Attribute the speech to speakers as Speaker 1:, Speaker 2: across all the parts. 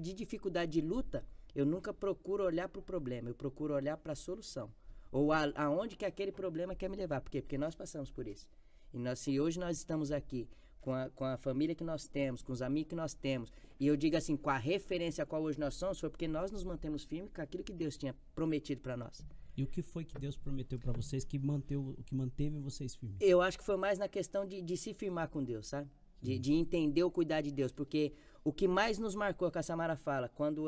Speaker 1: de dificuldade de luta, eu nunca procuro olhar para o problema, eu procuro olhar para a solução. Ou aonde que aquele problema quer me levar. Por quê? Porque nós passamos por isso. E se hoje nós estamos aqui com a família que nós temos, com os amigos que nós temos, e eu digo assim, com a referência a qual hoje nós somos, foi porque nós nos mantemos firmes com aquilo que Deus tinha prometido para nós.
Speaker 2: E o que foi que Deus prometeu para vocês que manteve vocês firmes?
Speaker 1: Eu acho que foi mais na questão de se firmar com Deus, sabe? De entender o cuidar de Deus, porque o que mais nos marcou, que a Samara fala, quando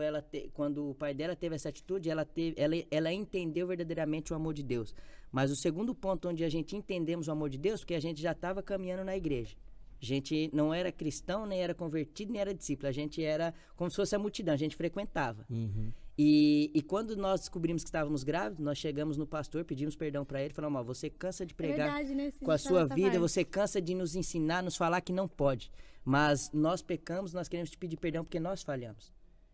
Speaker 1: o pai dela teve essa atitude, ela entendeu verdadeiramente o amor de Deus. Mas o segundo ponto onde a gente entendemos o amor de Deus, porque a gente já estava caminhando na igreja. A gente não era cristão, nem era convertido, nem era discípulo. A gente era como se fosse a multidão, a gente frequentava.
Speaker 2: Uhum.
Speaker 1: E quando nós descobrimos que estávamos grávidos, nós chegamos no pastor, pedimos perdão para ele, falamos, você cansa de pregar com a sua vida, você cansa de nos ensinar, nos falar que não pode. Mas nós pecamos, nós queremos te pedir perdão porque nós falhamos.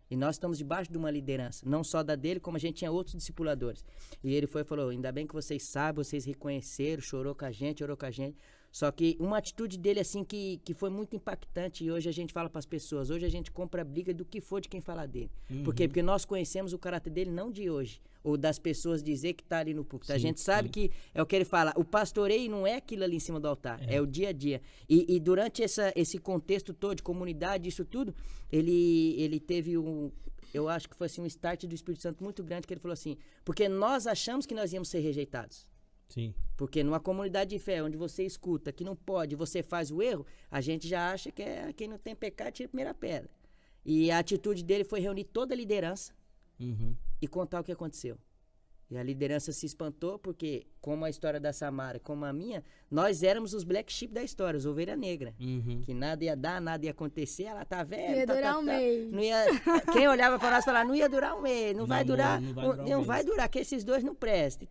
Speaker 1: E nós estamos debaixo de uma liderança, não só da dele, como a gente tinha outros discipuladores. E ele foi e falou, ainda bem que vocês sabem, vocês reconheceram, chorou com a gente, orou com a gente. Só que uma atitude dele, assim, que foi muito impactante, e hoje a gente fala para as pessoas, hoje a gente compra a briga do que for de quem falar dele.
Speaker 2: Uhum.
Speaker 1: Por quê? Porque nós conhecemos o caráter dele não de hoje, ou das pessoas dizer que está ali no púlpito.
Speaker 2: Sim,
Speaker 1: a gente sabe que é o que ele fala, o pastoreio não é aquilo ali em cima do altar, é o dia a dia. E durante esse contexto todo de comunidade, isso tudo, ele teve eu acho que foi assim, um start do Espírito Santo muito grande, que ele falou assim, porque nós achamos que nós íamos ser rejeitados.
Speaker 2: Sim.
Speaker 1: Porque numa comunidade de fé, onde você escuta que não pode, você faz o erro, a gente já acha que quem não tem pecado tira a primeira pedra. E a atitude dele foi reunir toda a liderança e contar o que aconteceu. E a liderança se espantou porque, como a história da Samara, como a minha, nós éramos os black sheep da história, os ovelha negra. Que nada ia dar, nada ia acontecer, ela tá velha.
Speaker 3: Ia durar um mês.
Speaker 1: Não ia, quem olhava para nós falava, não ia durar um mês, não vai durar, que esses dois não prestem.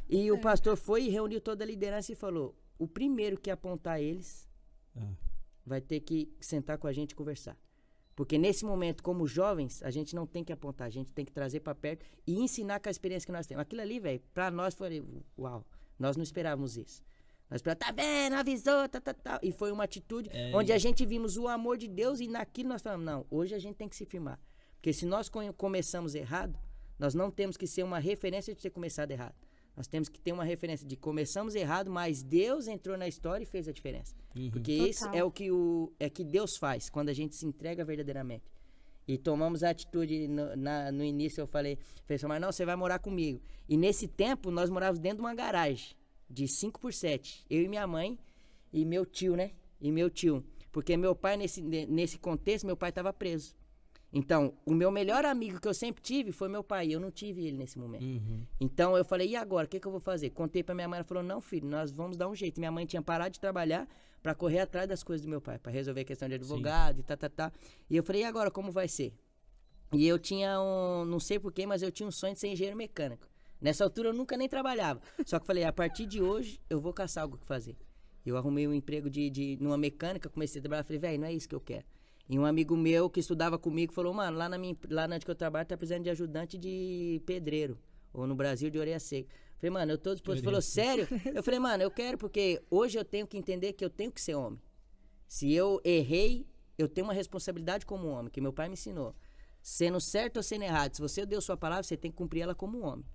Speaker 1: E o pastor foi e reuniu toda a liderança e falou, o primeiro que apontar eles vai ter que sentar com a gente e conversar. Porque nesse momento, como jovens, a gente não tem que apontar, a gente tem que trazer para perto e ensinar com a experiência que nós temos. Aquilo ali, velho, para nós foi, uau, nós não esperávamos isso. Nós esperávamos, tá vendo, avisou, E foi uma atitude onde a gente vimos o amor de Deus e naquilo nós falamos, não, hoje a gente tem que se firmar. Porque se nós começamos errado, nós não temos que ser uma referência de ter começado errado. Nós temos que ter uma referência de começamos errado, mas Deus entrou na história e fez a diferença. Porque isso é o que Deus faz, quando a gente se entrega verdadeiramente. E tomamos a atitude, no início eu falei, mas não, você vai morar comigo. E nesse tempo, nós morávamos dentro de uma garagem, de 5x7. Eu e minha mãe, e meu tio, né? Porque meu pai, nesse contexto, meu pai estava preso. Então, o meu melhor amigo que eu sempre tive foi meu pai, eu não tive ele nesse momento. Então, eu falei, e agora, o que eu vou fazer? Contei pra minha mãe, ela falou, não, filho, nós vamos dar um jeito. Minha mãe tinha parado de trabalhar pra correr atrás das coisas do meu pai, pra resolver a questão de advogado e E eu falei, e agora, como vai ser? E eu tinha não sei porquê, mas eu tinha um sonho de ser engenheiro mecânico. Nessa altura, eu nunca nem trabalhava. Só que eu falei, a partir de hoje, eu vou caçar algo que fazer. Eu arrumei um emprego numa mecânica, comecei a trabalhar, falei, velho, não é isso que eu quero. E um amigo meu que estudava comigo falou, mano, lá onde que eu trabalho tá precisando de ajudante de pedreiro. Ou no Brasil de orelha seca. Falei, mano, eu tô disposto. Ele falou, sério? Eu falei, mano, eu quero porque hoje eu tenho que entender que eu tenho que ser homem. Se eu errei, eu tenho uma responsabilidade como homem, que meu pai me ensinou. Sendo certo ou sendo errado, se você deu sua palavra, você tem que cumprir ela como homem.